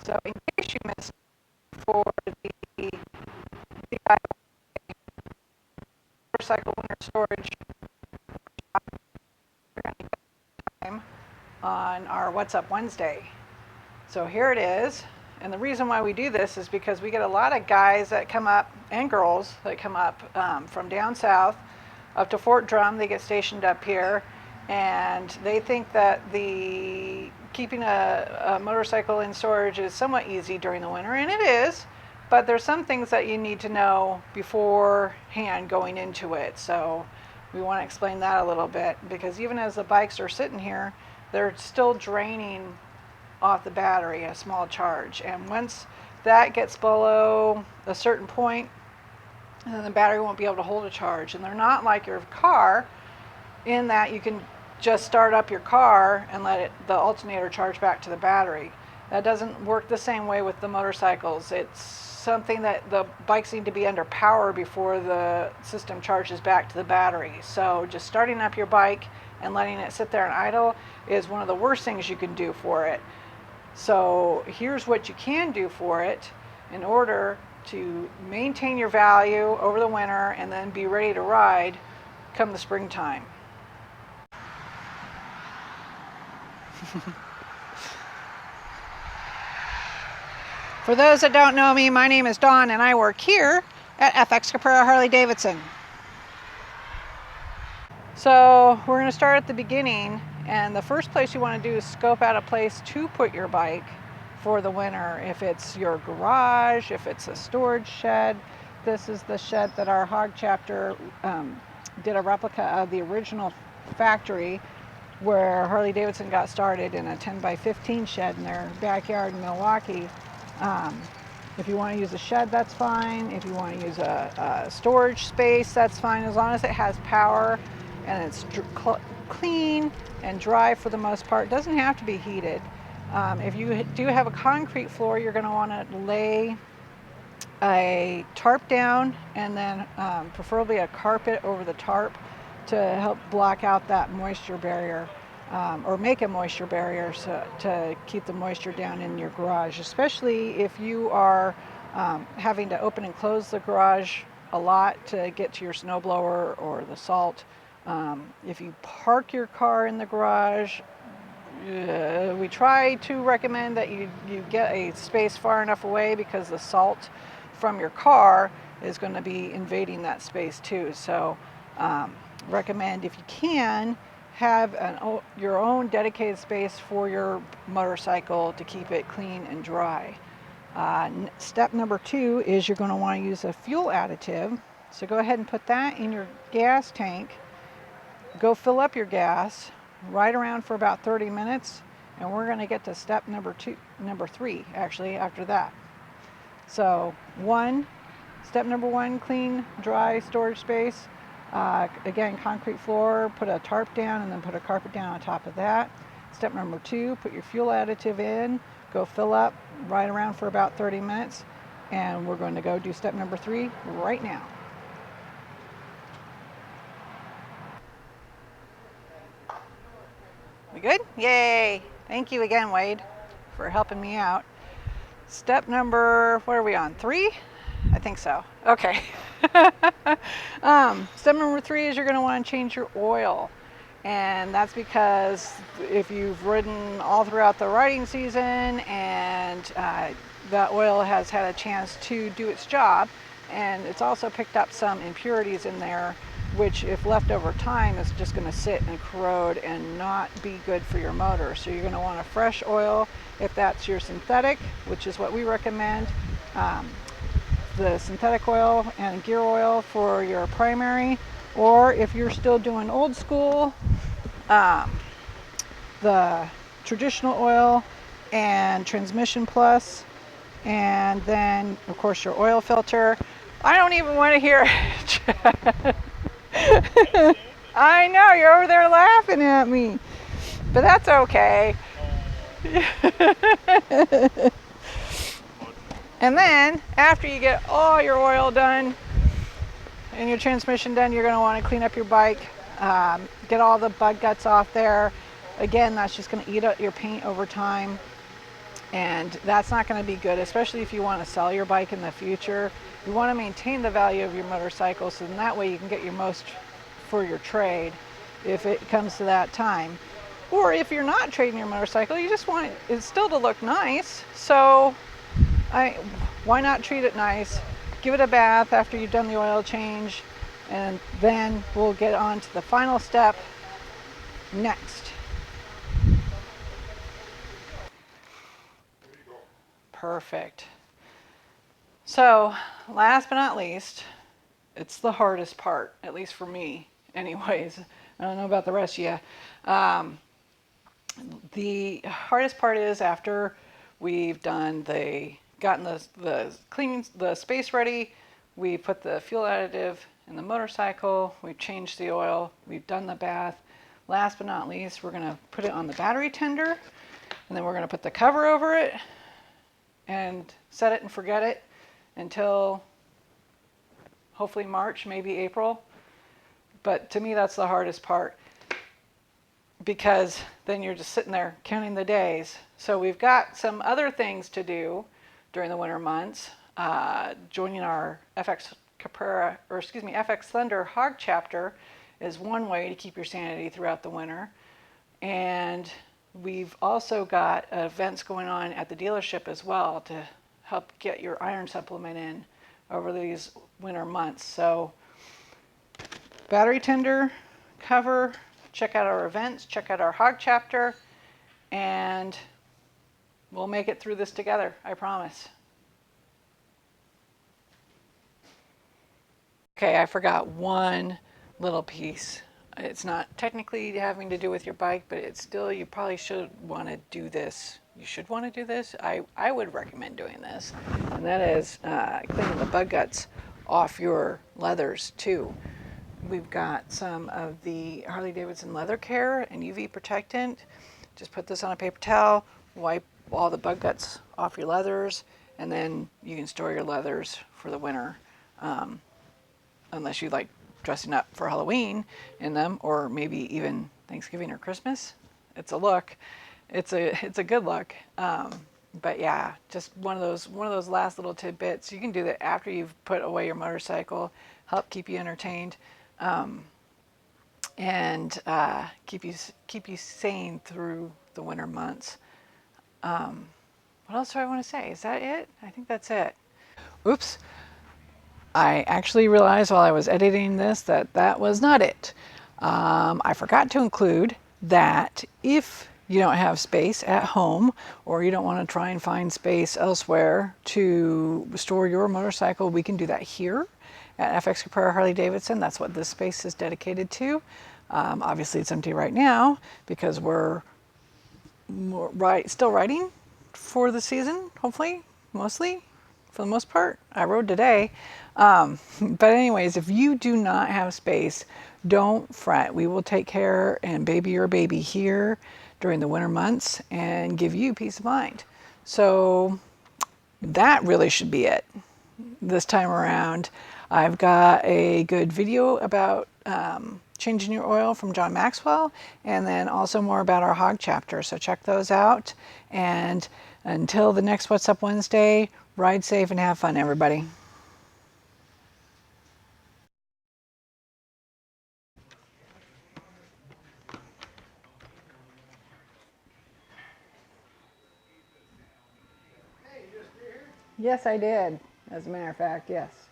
So in case you missed for the DIY motorcycle winter storage, we're going to get time on our What's Up Wednesday. So here it is. And the reason why we do this is because we get a lot of guys that come up, and girls that come up from down south up to Fort Drum. They get stationed up here, and they think that keeping a motorcycle in storage is somewhat easy during the winter, and it is, but there's some things that you need to know beforehand going into it. So we want to explain that a little bit, because even as the bikes are sitting here, they're still draining off the battery a small charge, and once that gets below a certain point, then the battery won't be able to hold a charge. And they're not like your car in that you can just start up your car and let the alternator charge back to the battery. That doesn't work the same way with the motorcycles. It's something that the bikes need to be under power before the system charges back to the battery. So just starting up your bike and letting it sit there and idle is one of the worst things you can do for it. So here's what you can do for it in order to maintain your value over the winter and then be ready to ride come the springtime. For those that don't know me, my name is Dawn and I work here at FX Caprera Harley-Davidson. So we're going to start at the beginning, and the first place you want to do is scope out a place to put your bike for the winter. If it's your garage, if it's a storage shed. This is the shed that our hog chapter did a replica of the original factory where Harley-Davidson got started, in a 10 by 15 shed in their backyard in Milwaukee. If you want to use a shed, that's fine. If you want to use a storage space, that's fine, as long as it has power and it's clean and dry for the most part. It doesn't have to be heated. If you do have a concrete floor, you're going to want to lay a tarp down, and then preferably a carpet over the tarp to help block out that moisture barrier, or make a moisture barrier to keep the moisture down in your garage, especially if you are having to open and close the garage a lot to get to your snowblower or the salt. If you park your car in the garage, we try to recommend that you get a space far enough away, because the salt from your car is going to be invading that space too. So recommend, if you can, have your own dedicated space for your motorcycle to keep it clean and dry. Step number 2 is you're going to want to use a fuel additive. So go ahead and put that in your gas tank. Go fill up your gas, ride around for about 30 minutes, and we're going to get to step number 3 actually after that. So step number 1, clean, dry storage space. Again, concrete floor, put a tarp down and then put a carpet down on top of that. Step number 2, put your fuel additive in, go fill up, ride around for about 30 minutes, and we're going to go do step number 3 right now. We good? Yay! Thank you again, Wade, for helping me out. Step number, what are we on? 3? I think so. Okay. Step number 3 is you're going to want to change your oil. And that's because if you've ridden all throughout the riding season and the oil has had a chance to do its job, and it's also picked up some impurities in there, which if left over time is just going to sit and corrode and not be good for your motor. So you're going to want a fresh oil if that's your synthetic, which is what we recommend. The synthetic oil and gear oil for your primary, or if you're still doing old school, the traditional oil and transmission plus, and then of course your oil filter. I don't even want to hear it. I know, you're over there laughing at me, but that's okay. And then after you get all your oil done and your transmission done, you're going to want to clean up your bike, get all the bug guts off there. Again, that's just going to eat up your paint over time. And that's not going to be good, especially if you want to sell your bike in the future. You want to maintain the value of your motorcycle, so then that way you can get your most for your trade if it comes to that time. Or if you're not trading your motorcycle, you just want it still to look nice. So why not treat it nice? Give it a bath after you've done the oil change, and then we'll get on to the final step next. Perfect. So last but not least, it's the hardest part, at least for me anyways. I don't know about the rest of you. The hardest part is after we've gotten the cleaning the space ready, we put the fuel additive in the motorcycle, we've changed the oil, we've done the bath. Last but not least, we're gonna put it on the battery tender, and then we're gonna put the cover over it and set it and forget it until hopefully March, maybe April. But to me, that's the hardest part, because then you're just sitting there counting the days. So we've got some other things to do during the winter months. Joining our FX Thunder Hog chapter is one way to keep your sanity throughout the winter. And we've also got events going on at the dealership as well to help get your iron supplement in over these winter months. So battery tender, cover, check out our events, check out our hog chapter, and we'll make it through this together, I promise. Okay, I forgot one little piece. It's not technically having to do with your bike, but it's still, you probably should want to do this. You should want to do this. I would recommend doing this, and that is cleaning the bug guts off your leathers too. We've got some of the Harley-Davidson leather care and UV protectant. Just put this on a paper towel, wipe all the bug guts off your leathers, and then you can store your leathers for the winter, unless you like dressing up for Halloween in them, or maybe even Thanksgiving or Christmas. It's a look. It's a good look. But yeah, just one of those last little tidbits. You can do that after you've put away your motorcycle, help keep you entertained, and keep you sane through the winter months. What else do I want to say? Is that it? I think that's it. Oops. I actually realized while I was editing this that was not it. I forgot to include that if you don't have space at home, or you don't want to try and find space elsewhere to store your motorcycle, we can do that here at FX Capera Harley-Davidson. That's what this space is dedicated to. Obviously it's empty right now because we're still riding for the season, hopefully, mostly, for the most part. I rode today. But anyways, if you do not have space, don't fret. We will take care and baby your baby here during the winter months and give you peace of mind. So that really should be it this time around. I've got a good video about changing your oil from John Maxwell, and then also more about our hog chapter. So check those out. And until the next What's Up Wednesday, ride safe and have fun, everybody. Yes, I did. As a matter of fact, yes.